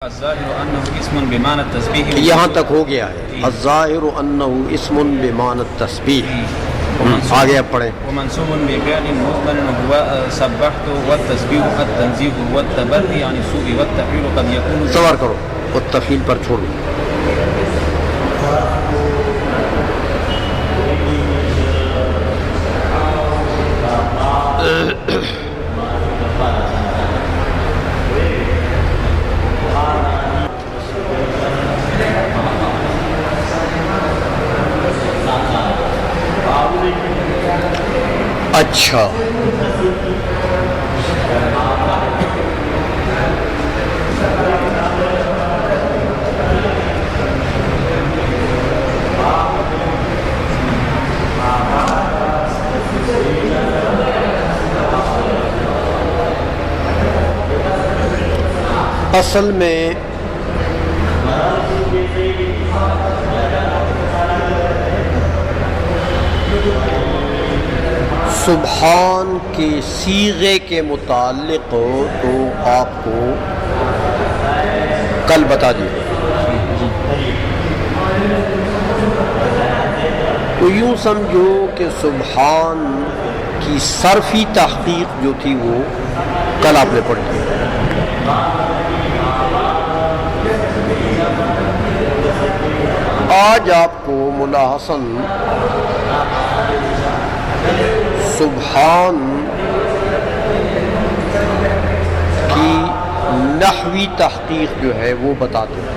الظاہر انہ اسم بمعنی التسبیح، یہاں تک ہو گیا ہے الظاہر انہ اسم بمعنی التسبیح. آگے اب پڑھیں. ومنصوب بفعل مضمر هو سبحت والتسبیح التنزیہ والتبری عن السوء والتحویل قد یکون. سوار کرو وہ تفعیل پر چھوڑ دو. اچھا اصل میں سبحان کے صیغے کے متعلق تو آپ کو کل بتا دیا. تو یوں سمجھو کہ سبحان کی صرفی تحقیق جو تھی وہ کل آپ نے پڑھی. آج آپ کو ملاحظاً سبحان کی نحوی تحقیق جو ہے وہ بتاتے ہیں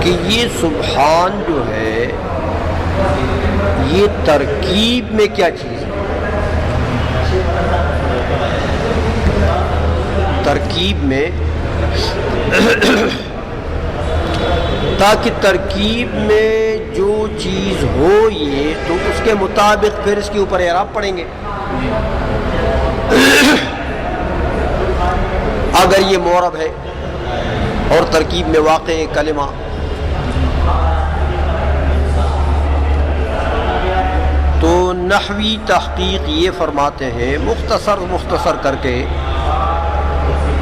کہ یہ سبحان جو ہے یہ ترکیب میں کیا چیز ہے. ترکیب میں تاکہ ترکیب میں جو چیز ہو یہ تو اس کے مطابق پھر اس کے اوپر اعراب پڑھیں گے. اگر یہ معرب ہے اور ترکیب میں واقع کلمہ تو نحوی تحقیق یہ فرماتے ہیں مختصر کر کے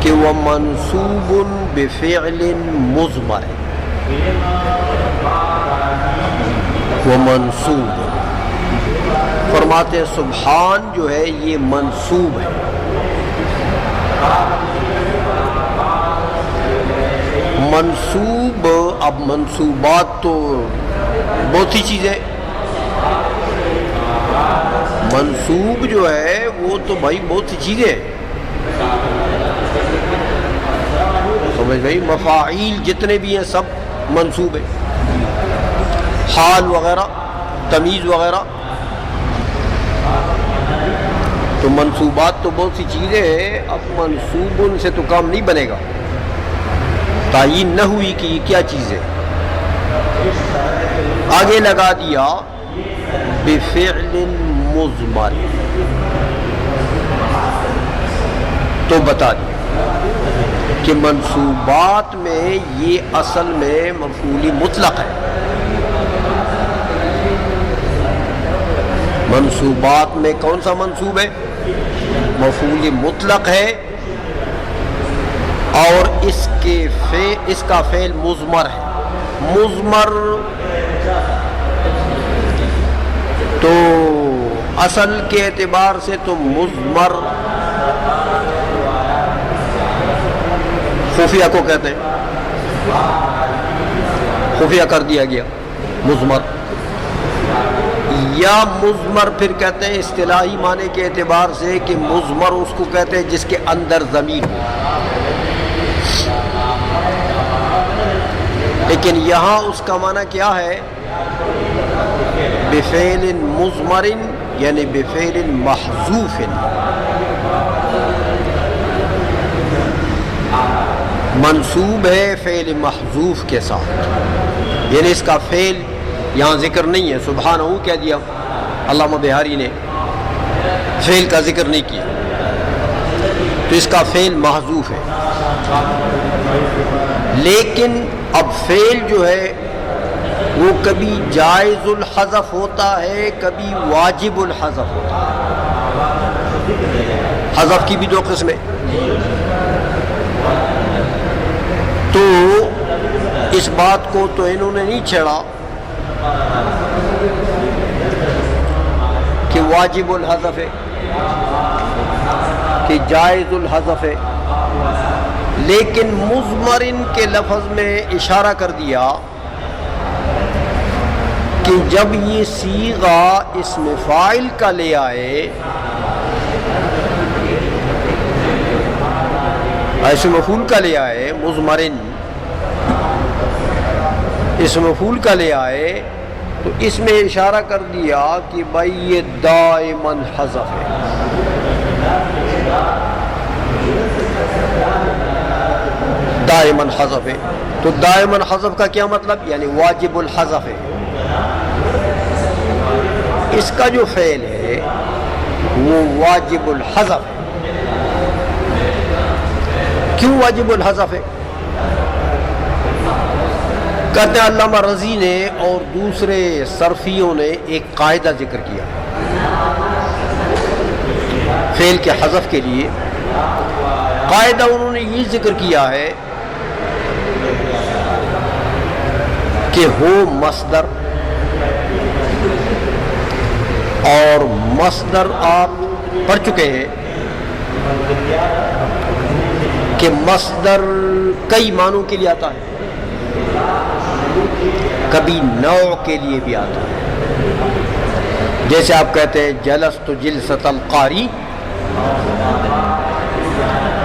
کہ وہ منصوب بفعل مضمر، وہ منصوب فرماتے ہیں سبحان جو ہے یہ منصوب ہے. منصوب، اب منصوبات تو بہت سی چیزیں، منصوب جو ہے وہ تو بھائی بہت سی چیزیں سمجھ بھائی. مفاعیل جتنے بھی ہیں سب منصوب ہیں، حال وغیرہ تمیز وغیرہ. تو منصوبات تو بہت سی چیزیں ہیں. اب منصوب ان سے تو کام نہیں بنے گا. تعین نہ ہوئی کہ یہ کیا چیز ہے، آگے لگا دیا بفعل مضمر، تو بتا دیا کہ منصوبات میں یہ اصل میں مفعول مطلق ہے. منصوبات میں کون سا منصوب ہے؟ مفعول مطلق ہے، اور اس کا فعل مضمر ہے. مضمر تو اصل کے اعتبار سے تو مضمر خفیہ کو کہتے ہیں، خفیہ کر دیا گیا مضمر. یا مضمر پھر کہتے ہیں اصطلاحی معنی کے اعتبار سے کہ مضمر اس کو کہتے ہیں جس کے اندر ضمیر ہو. لیکن یہاں اس کا معنی کیا ہے؟ بفعل مضمر یعنی بفعل محذوف، منصوب ہے فعل محذوف کے ساتھ. یعنی اس کا فعل یہاں ذکر نہیں ہے. سبحانہ کہہ دیا علامہ بہاری نے، فعل کا ذکر نہیں کیا، تو اس کا فعل محذوف ہے. لیکن اب فعل جو ہے وہ کبھی جائز الحذف ہوتا ہے، کبھی واجب الحذف ہوتا ہے. حذف کی بھی دو قسمیں، اس بات کو تو انہوں نے نہیں چھیڑا کہ واجب الحذف ہے کہ جائز الحذف ہے، لیکن مضمرن کے لفظ میں اشارہ کر دیا کہ جب یہ صیغہ اسم فاعل کا لے آئے، اسم مفعول کا لے آئے، مضمرن اسم مفعول کا لے آئے، تو اس میں اشارہ کر دیا کہ بھائی یہ دائماً حذف ہے۔ دائماً حذف ہے، تو دائماً حذف کا کیا مطلب؟ یعنی واجب الحذف ہے۔ اس کا جو فعل ہے وہ واجب الحذف ہے۔ کیوں واجب الحذف ہے؟ کہتے ہیں علامہ رضی نے اور دوسرے صرفیوں نے ایک قاعدہ ذکر کیا فعل کے حذف کے لیے۔ قاعدہ انہوں نے یہ ذکر کیا ہے کہ ہو مصدر، اور مصدر آپ پڑھ چکے ہیں کہ مصدر کئی معنوں کے لیے آتا ہے، کبھی نوع کے لیے بھی آتا ہے۔ جیسے آپ کہتے ہیں جلست جلست القاری،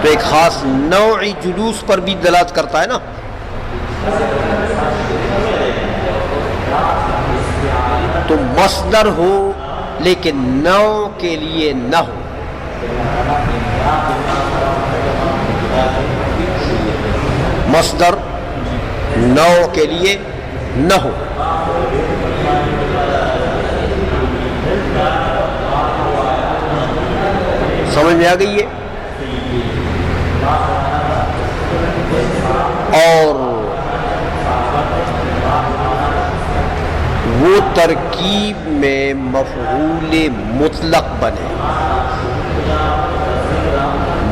تو ایک خاص نوعی جلوس پر بھی دلالت کرتا ہے نا۔ تو مصدر ہو لیکن نوع کے لیے نہ ہو۔ مصدر نوع کے لیے نہ ہو۔ سمجھ میں آ گئی ہے؟ اور وہ ترکیب میں مفعول مطلق بنے،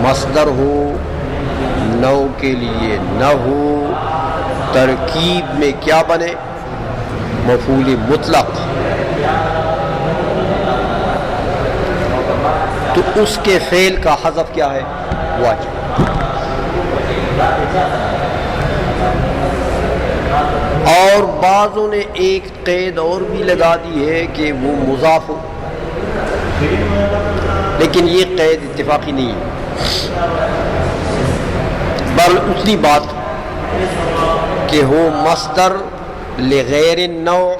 مصدر ہو نوع کے لیے نہ ہو، ترکیب میں کیا بنے؟ مفعول مطلق۔ تو اس کے فعل کا حذف کیا ہے؟ واجب۔ اور بعضوں نے ایک قید اور بھی لگا دی ہے کہ وہ مضاف ہو، لیکن یہ قید اتفاقی نہیں ہے۔ بل اتنی بات کہ ہو مصدر لغیر النوع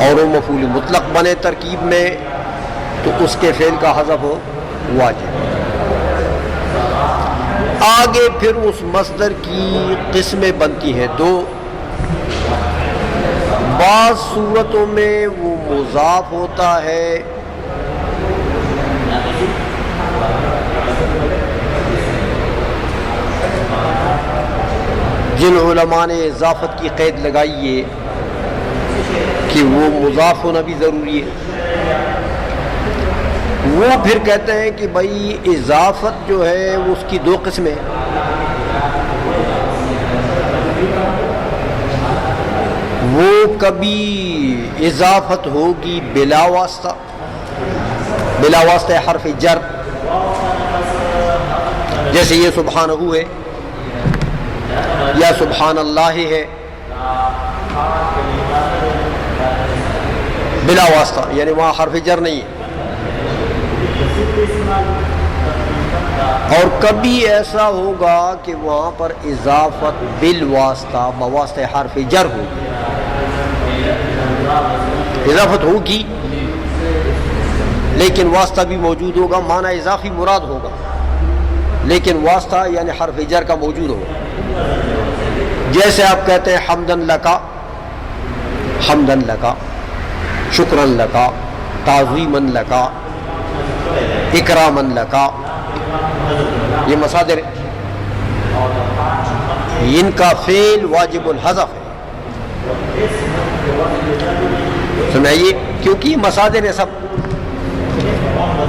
اور وہ مفعول مطلق بنے ترکیب میں، تو اس کے فعل کا حذف ہو واجب۔ آگے پھر اس مصدر کی قسمیں بنتی ہیں دو۔ بعض صورتوں میں وہ مضاف ہوتا ہے، جن علماء نے اضافت کی قید لگائی ہے کہ وہ مضاف ہونا بھی ضروری ہے، وہ پھر کہتے ہیں کہ بھائی اضافت جو ہے اس کی دو قسمیں، وہ کبھی اضافت ہوگی بلا واسطہ، بلا واسطہ حرف جر، جیسے یہ سبحانہ ہے یا سبحان اللہ ہے، بلا واسطہ یعنی وہاں حرف جر نہیں ہے۔ اور کبھی ایسا ہوگا کہ وہاں پر اضافت بالواسطہ بواسطہ حرف جر ہوگی، اضافت ہوگی لیکن واسطہ بھی موجود ہوگا، معنی اضافی مراد ہوگا لیکن واسطہ یعنی حرف جر کا موجود ہوگا۔ جیسے آپ کہتے ہیں حمدن لکا، حمدن لکا، شکرن لکا، تعظیمن لکا، اکرامن لکا، یہ مصادر ان کا فعل واجب الحذف ہے۔ سمجھئے، کیونکہ یہ مصادر ہے، سب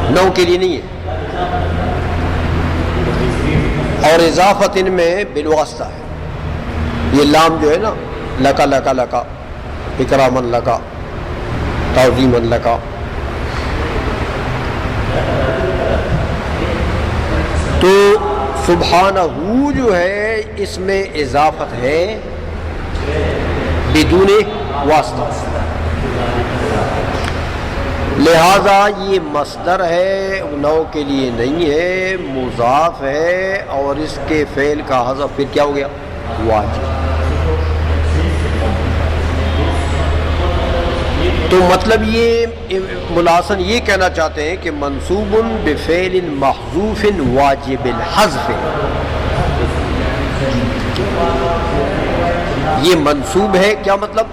نو کے لیے نہیں ہے، اور اضافت ان میں بالواسطہ ہے۔ یہ لام جو ہے نا، لکا لکا لکا، اکرامن لکا، تعظیمن لکا، تو سبحانہ جو ہے اس میں اضافت ہے بدون واسطہ، لہذا یہ مصدر ہے، نو کے لیے نہیں ہے، مضاف ہے، اور اس کے فعل کا حذف پھر کیا ہو گیا؟ واجب۔ تو مطلب یہ ملاسن یہ کہنا چاہتے ہیں کہ منصوب بفعل محذوف واجب الحذف، یہ منصوب ہے، کیا مطلب؟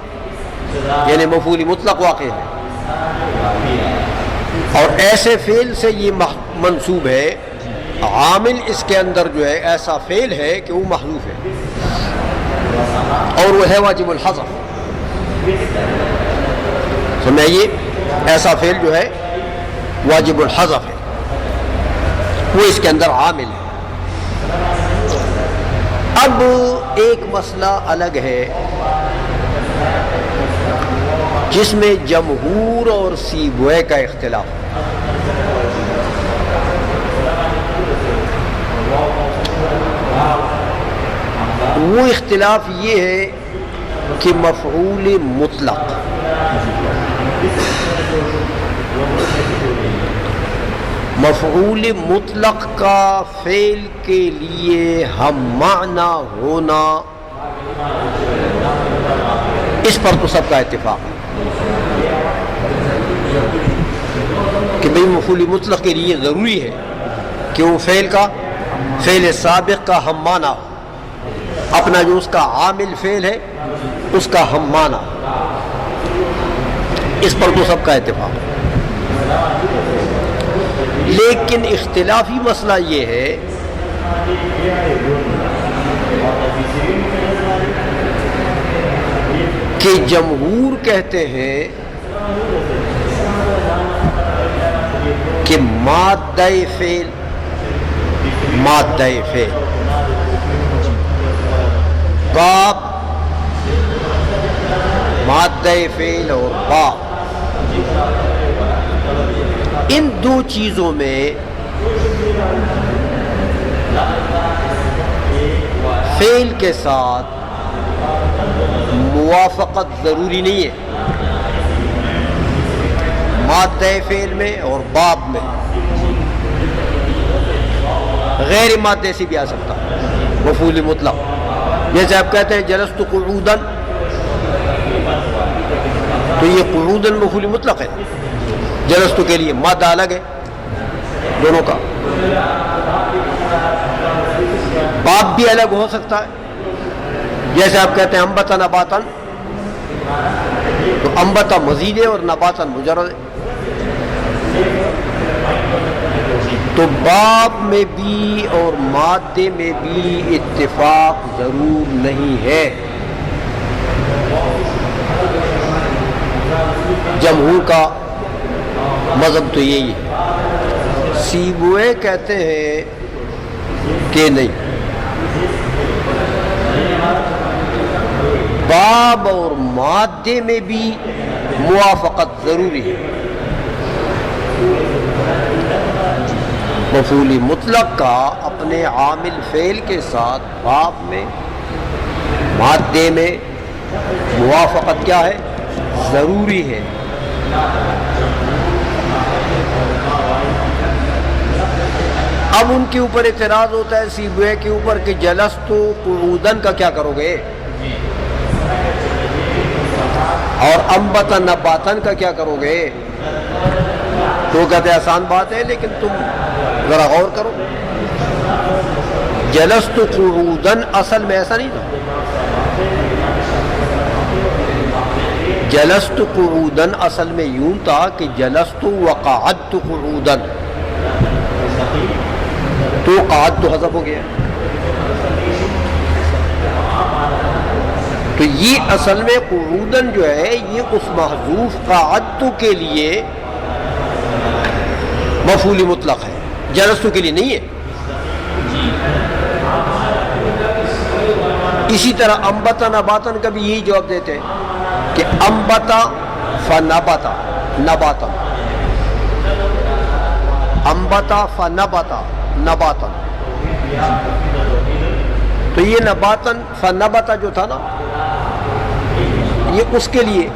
یعنی مفعول مطلق واقع ہے، اور ایسے فعل سے یہ منصوب ہے، عامل اس کے اندر جو ہے ایسا فعل ہے کہ وہ محذوف ہے، اور وہ ہے واجب الحذف۔ سمجھئے، ایسا فعل جو ہے واجب الحذف ہے، وہ اس کے اندر عامل ہے۔ اب ایک مسئلہ الگ ہے جس میں جمہور اور سیبوئے کا اختلاف ہے۔ وہ اختلاف یہ ہے کہ مفعول مطلق کا فعل کے لیے ہم معنی ہونا، اس پر تو سب کا اتفاق ہے کہ بھئی مفعول مطلق کے لیے ضروری ہے کہ وہ فعل سابق کا ہم معنی ہو، اپنا جو اس کا عامل فعل ہے اس کا ہم معنی، اس پر تو سب کا اتفاق ہے۔ لیکن اختلافی مسئلہ یہ ہے کہ جمہور کہتے ہیں کہ مادہ فعل باب، مادہ فعل اور باب، ان دو چیزوں میں فعل کے ساتھ موافقت ضروری نہیں ہے، مادہ فعل میں اور باب میں، غیر مادے سے بھی آ سکتا مفعول مطلق۔ جیسے آپ کہتے ہیں جلست قعوداً، تو یہ قعوداً مفعول مطلق ہے، جلست کے لیے مادہ الگ ہے دونوں کا۔ باب بھی الگ ہو سکتا ہے، جیسے آپ کہتے ہیں انبتا نباتاً، تو انبتا مزید ہے اور نباتاً مجرد ہے۔ تو باب میں بھی اور مادے میں بھی اتفاق ضرور نہیں ہے۔ جمہور کا مذہب تو یہی ہے، سیبوئے کہتے ہیں کہ نہیں، باب اور مادے میں بھی موافقت ضروری ہے۔ مفعول مطلق کا اپنے عامل فعل کے ساتھ باب میں، مادے میں موافقت کیا ہے؟ ضروری ہے۔ اب ان کے اوپر اعتراض ہوتا ہے سیبوئے کے اوپر کہ جلست قعوداً کا کیا کرو گے، اور انبتا نباتاً کا کیا کرو گے؟ تو کہتے ہیں آسان بات ہے، لیکن تم ذرا غور کرو، جلست قعوداً اصل میں ایسا نہیں تھا، جلست قعوداً اصل میں یوں تھا کہ جلست وقعدت قعوداً، تو قعدت تو حذف ہو گیا، تو یہ اصل میں قعوداً جو ہے یہ اس محذوف قعدت کے لیے مفعول مطلق ہے، جلست کے لیے نہیں ہے۔ اسی طرح انبتا نباتن کا بھی یہی جواب دیتے ہیں کہ انبتا فنبتا نباتن، انبتا فنبتا نباتن. تو یہ نباتن فنبتا جو تھا نا، یہ اس کے لیے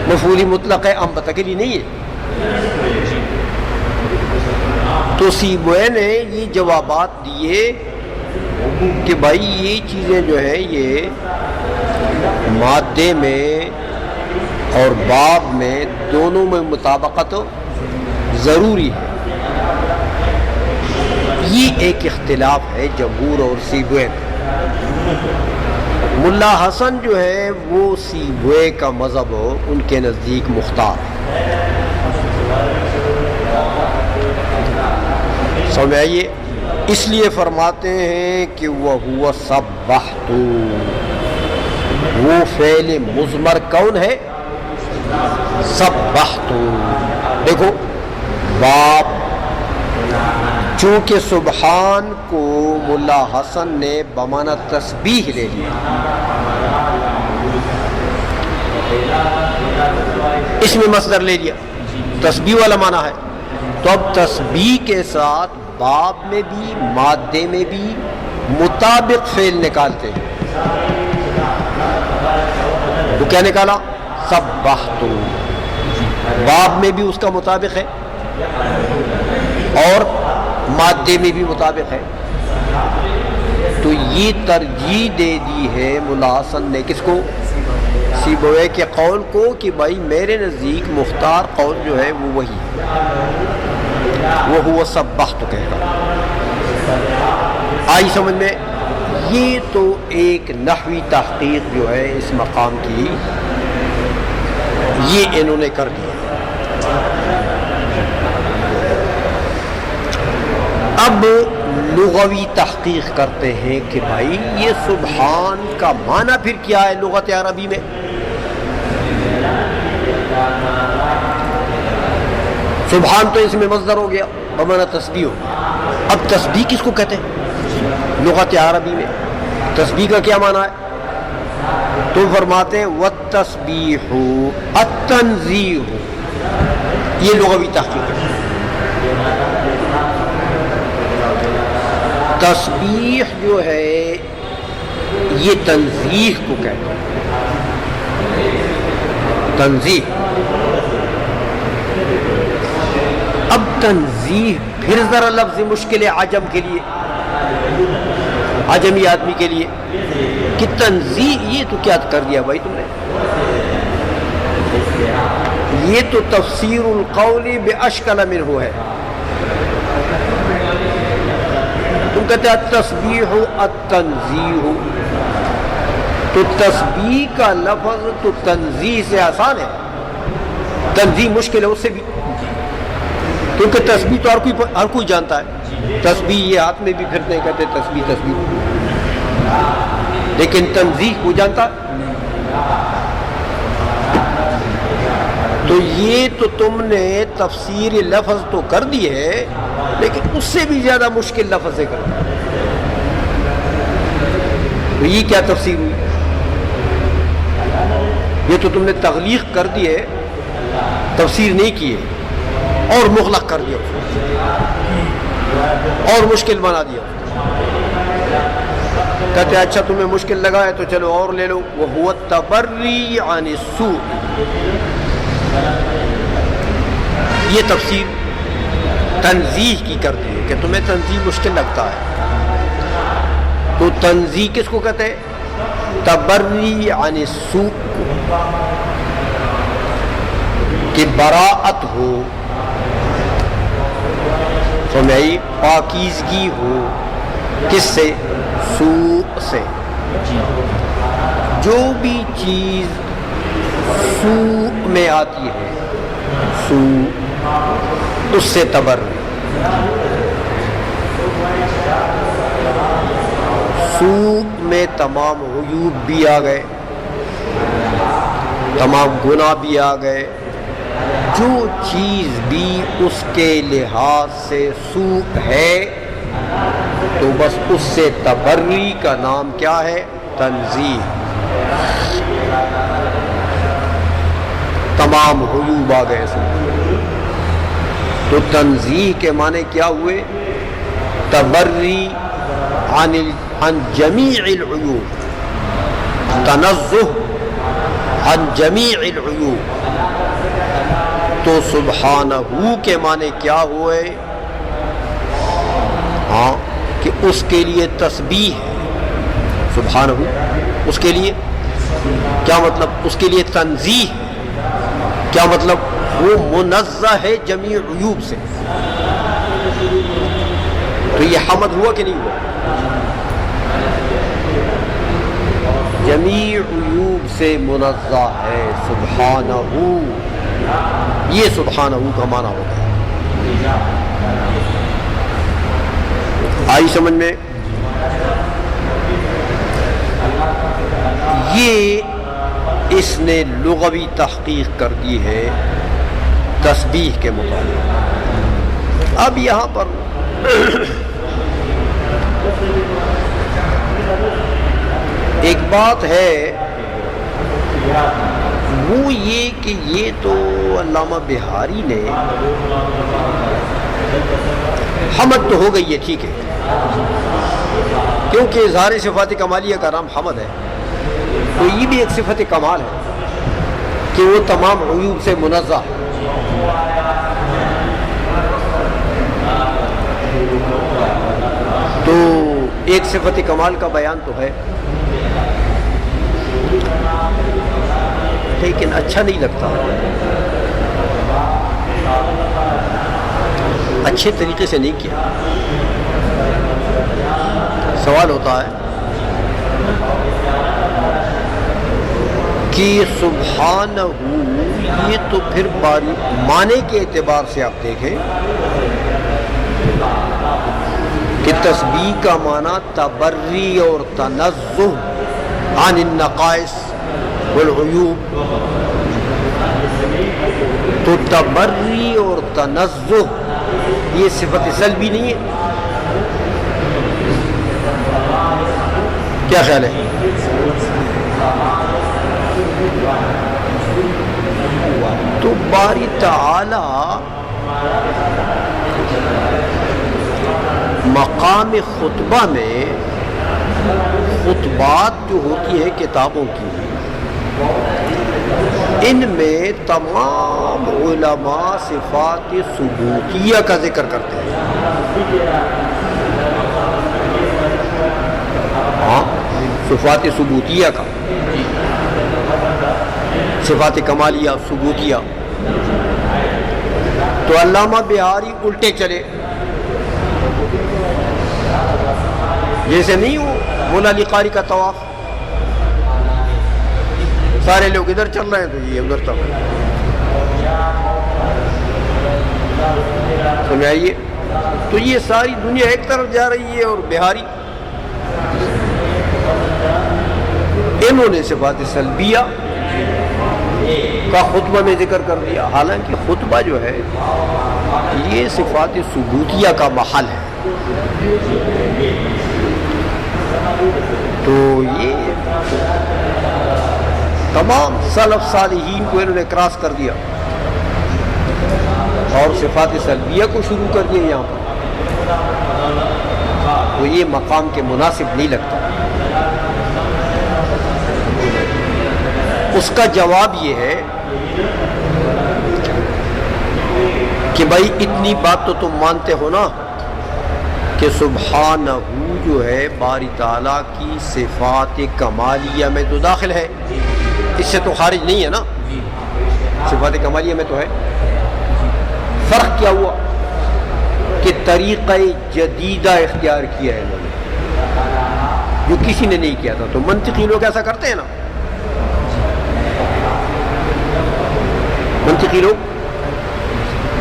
مفعول مطلق ہے، انبتا کے لیے نہیں ہے. تو سیبوئے نے یہ جوابات دیے کہ بھائی یہ چیزیں جو ہیں یہ مادے میں اور باب میں دونوں میں مطابقت ضروری ہے. یہ ایک اختلاف ہے جمہور اور سیبوئے میں. ملا حسن جو ہے وہ سیبوئے کا مذہب ان کے نزدیک مختار ہے. سمجھ آئیے، اس لیے فرماتے ہیں کہ وہ سبحت، وہ فعل مضمر کون ہے؟ سبحت. دیکھو باب، چونکہ سبحان کو ملا حسن نے بمعنی تسبیح لے لیا، اس میں مصدر لے لیا، تسبیح والا معنی ہے. تو اب تسبیح کے ساتھ باب میں بھی مادے میں بھی مطابق فعل نکالتے ہیں. تو کیا نکالا؟ سبحت. باب میں بھی اس کا مطابق ہے اور مادے میں بھی مطابق ہے. تو یہ ترجیح دے دی ہے ملا حسن نے کس کو؟ سیبوئے کے قول کو، کہ بھائی میرے نزدیک مختار قول جو ہے وہ وہی ہے، وہ ہوا سبحت کہے گا. آئی سمجھ میں؟ یہ تو ایک نحوی تحقیق جو ہے اس مقام کی، یہ انہوں نے کر دیا. اب لغوی تحقیق کرتے ہیں کہ بھائی یہ سبحان کا معنی پھر کیا ہے لغت عربی میں. سبحان تو اس میں مصدر ہو گیا، بمعنی تسبیح ہو گیا. اب تسبیح کس کو کہتے ہیں لغت عربی میں؟ تسبیح کا کیا معنی ہے؟ تو فرماتے ہیں والتسبیح التنزیہ. یہ لغوی تحقیق ہے. تسبیح جو ہے یہ تنزیہ کو کہتے ہیں. تنزیہ. اب تنزیہ پھر ذرا لفظ مشکل ہے عجم کے لیے، عجمی آدمی کے لیے، کہ تنزیہ یہ تو کیا کر دیا بھائی تم نے؟ یہ تو تفسیر القول باشکل منہ ہے. تم کہتے ہیں التسبیح التنزیہ، تو تسبیح کا لفظ تو تنزیہ سے آسان ہے، تنزیہ مشکل ہے اس سے بھی، کیونکہ تسبیح تو ہر کوئی جانتا ہے. تسبیح یہ ہاتھ میں بھی پھرتے ہیں، کہتے ہیں تسبیح تسبیح، لیکن تنزیہ کو جانتا. تو یہ تو تم نے تفسیر لفظ تو کر دی ہے، لیکن اس سے بھی زیادہ مشکل لفظ سے کر دیا. تو یہ کیا تفسیر ہوئی؟ یہ تو تم نے تغلیق کر دی ہے، تفسیر نہیں کی ہے، اور مغلق کر دیا، اور مشکل بنا دیا. کہتے ہیں اچھا تمہیں مشکل لگا ہے تو چلو اور لے لو. وَهُوَ التَّبَرِّي عَنِ السُّوءِ. یہ تفسیر تنزیہ کی کرتی ہے کہ تمہیں تنزیہ مشکل لگتا ہے. تو تنزیہ کس کو کہتے ہیں؟ تبری عن السوء، کہ براءت ہو، سمجھی، پاکیزگی ہو، کس سے؟ سوء سے. جو بھی چیز سوء میں آتی ہے، سوء، اس سے تبرئ. سوء میں تمام عیوب بھی آ گئے، تمام گناہ بھی آ گئے. جو چیز بھی اس کے لحاظ سے سوء ہے تو بس اس سے تبری کا نام کیا ہے؟ تنزیہ. تمام عیوب آ گئے اس میں. تو تنزیہ کے معنی کیا ہوئے؟ تبری عن جمیع العیوب، تنزہ عن جمیع العیوب. تو سبحانہ کے معنی کیا ہوئے؟ ہاں کہ اس کے لیے تسبیح ہے. سبحانہ اس کے لیے کیا مطلب؟ اس کے لیے تنزیہ ہے. کیا مطلب؟ وہ منزہ ہے جمیع عیوب سے. تو یہ حمد ہوا کہ نہیں ہوا؟ جمیع عیوب سے منزہ ہے سبحانہ. یہ سبحانہ کا معنی ہوگا. آئی سمجھ میں؟ یہ اس نے لغوی تحقیق کر دی ہے تسبیح کے مطابق. اب یہاں پر ایک بات ہے، وہ یہ کہ یہ تو علامہ بہاری نے حمد تو ہو گئی ہے، ٹھیک ہے، کیونکہ اظہار صفات کمالیہ کا نام حمد ہے. تو یہ بھی ایک صفت کمال ہے کہ وہ تمام عیوب سے منزہ ہے. تو ایک صفت کمال کا بیان تو ہے، لیکن اچھا نہیں لگتا، اچھے طریقے سے نہیں کیا. سوال ہوتا ہے کہ سبحانہ یہ تو پھر معنی کے اعتبار سے آپ دیکھیں کہ تسبیح کا معنی تبری اور تنزہ عن النقائص والعیوب. تو تبری اور تنزہ یہ صفت سلبی نہیں ہے؟ کیا خیال ہے؟ تو باری تعالی مقام خطبہ میں خطبات جو ہوتی ہے کتابوں کی، ان میں تمام علماء صفات ثبوتیہ کا ذکر کرتے ہیں. ہاں، صفات ثبوتیہ کا، صفات کمالیہ ثبوتیہ. تو علامہ بہاری الٹے چلے، جیسے نہیں ہو مولا علی قاری کا طواف، سارے لوگ ادھر چل رہے ہیں تو یہ ادھر چل رہے ہیں. سمجھائیے؟ تو یہ ساری دنیا ایک طرف جا رہی ہے اور بہاری انہوں نے صفات سلبیہ کا خطبہ میں ذکر کر دیا، حالانکہ خطبہ جو ہے یہ صفات ثبوتیہ کا محل ہے. تو یہ تمام سلف صالحین کو انہوں نے کراس کر دیا اور صفات سلبیہ کو شروع کر دیا یہاں پر. تو یہ مقام کے مناسب نہیں لگتا. اس کا جواب یہ ہے کہ بھائی اتنی بات تو تم مانتے ہو نا کہ سبحانہ جو ہے باری تعالیٰ کی صفات کمالیہ میں تو داخل ہے، اس سے تو خارج نہیں ہے نا، صفات کمالیہ میں تو ہے. فرق کیا ہوا کہ طریقہ جدیدہ اختیار کیا ہے انہوں نے، جو کسی نے نہیں کیا تھا. تو منطقی لوگ ایسا کرتے ہیں نا، منطقی لوگ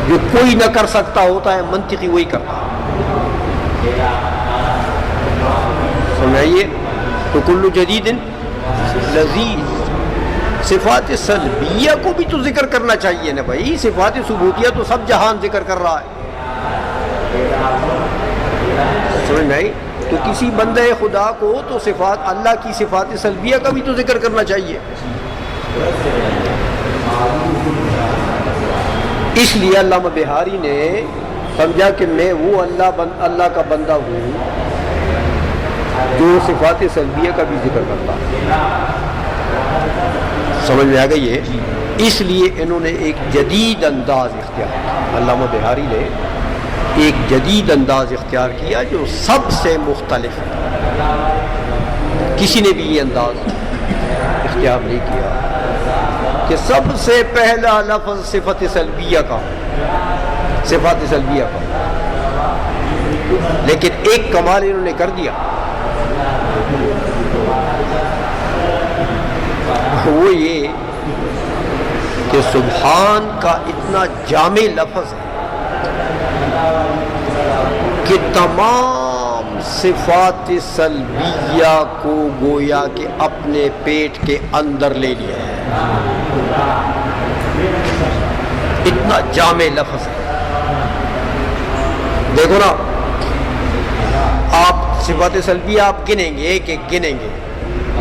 جو کوئی نہ کر سکتا ہوتا ہے منطقی وہی کرتا ہے. سمجھائیے؟ تو کل جدید لذیذ. صفات سلبیہ کو بھی تو ذکر کرنا چاہیے نا بھائی. صفات ثبوتیہ تو سب جہان ذکر کر رہا ہے. سمجھ میں آئی؟ تو کسی بندے خدا کو تو صفات اللہ کی صفات سلبیہ کا بھی تو ذکر کرنا چاہیے. اس لیے علامہ بہاری نے سمجھا کہ میں وہ اللہ کا بندہ ہوں جو صفات سلبیہ کا بھی ذکر کرتا. سمجھ میں آ گئی ہے؟ اس لیے انہوں نے ایک جدید انداز اختیار کیا. علامہ بہاری نے ایک جدید انداز اختیار کیا جو سب سے مختلف ہے. کسی نے بھی یہ انداز اختیار نہیں کیا کہ سب سے پہلا لفظ صفت سلبیہ کا، صفات سلبیہ کا. لیکن ایک کمال انہوں نے کر دیا، وہ یہ کہ سبحان کا اتنا جامع لفظ ہے کہ تمام صفات سلبیہ کو گویا کہ اپنے پیٹ کے اندر لے لیا ہے. اتنا جامع لفظ ہے. دیکھو نا، آپ صفات سلبیہ آپ گنیں گے، ایک ایک گنیں گے.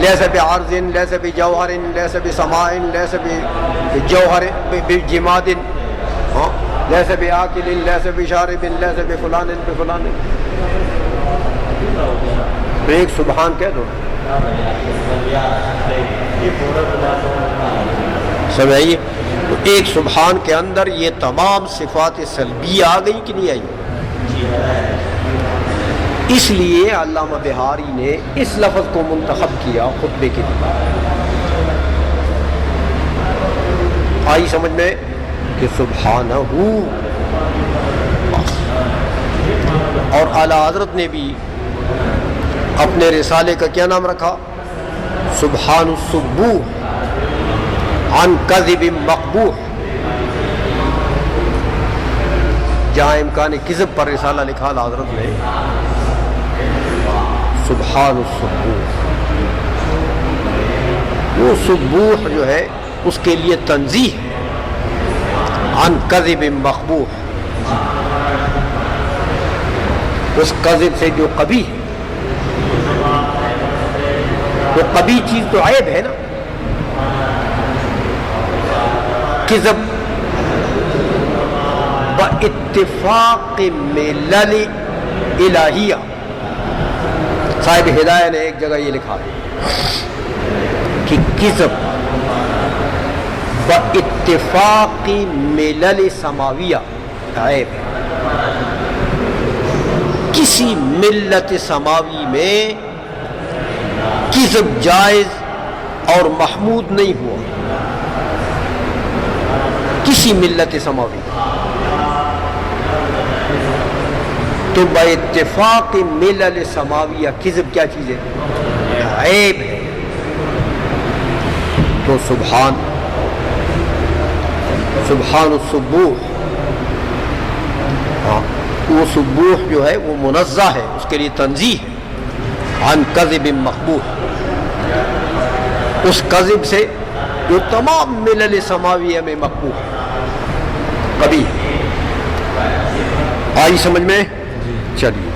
لیس بعرض، لیس بجوہر، لیس بسماء، لیس بجوہر بجماد، لیس بآکل، لیس بشارب، لیس بفلان بفلان. ایک سبحان کہہ دو. سمجھائیے، تو ایک سبحان کے اندر یہ تمام صفات سلبیہ آ گئی کہ نہیں آئی؟ اس لیے علامہ بہاری نے اس لفظ کو منتخب کیا خطبے کے لیے. آئی سمجھ میں کہ سبحانہ. اور اعلیٰ حضرت نے بھی اپنے رسالے کا کیا نام رکھا؟ سبحان السبوح عن کذب مقبوح. جہاں امکان کذب پر رسالہ لکھا اعلیٰ حضرت نے سبحان السبوح. وہ سبوح جو ہے اس کے لیے تنزیہ ہے عن کذب مقبوح، اس کذب سے جو قبیح ہے. وہ قبیح چیز تو عیب ہے نا. کذب باتفاق ملل الہیہ، صاحب ہدایہ نے ایک جگہ یہ لکھا کہ کذب باتفاق ملل سماویہ عیب ہے. کسی ملت سماوی میں کذب جائز اور محمود نہیں ہوا، کسی ملت سماوی. تو باتفاق ملل سماویہ کذب کیا چیز ہے؟ عیب ہے. تو سبحان السبوح، وہ سبوح جو ہے وہ منزہ ہے، اس کے لیے تنزیہ ہے عن کذب مقبوح، اس کذب سے جو تمام ملل سماویہ میں مقبوح ہے. کبھی آئی سمجھ میں؟ چلیے.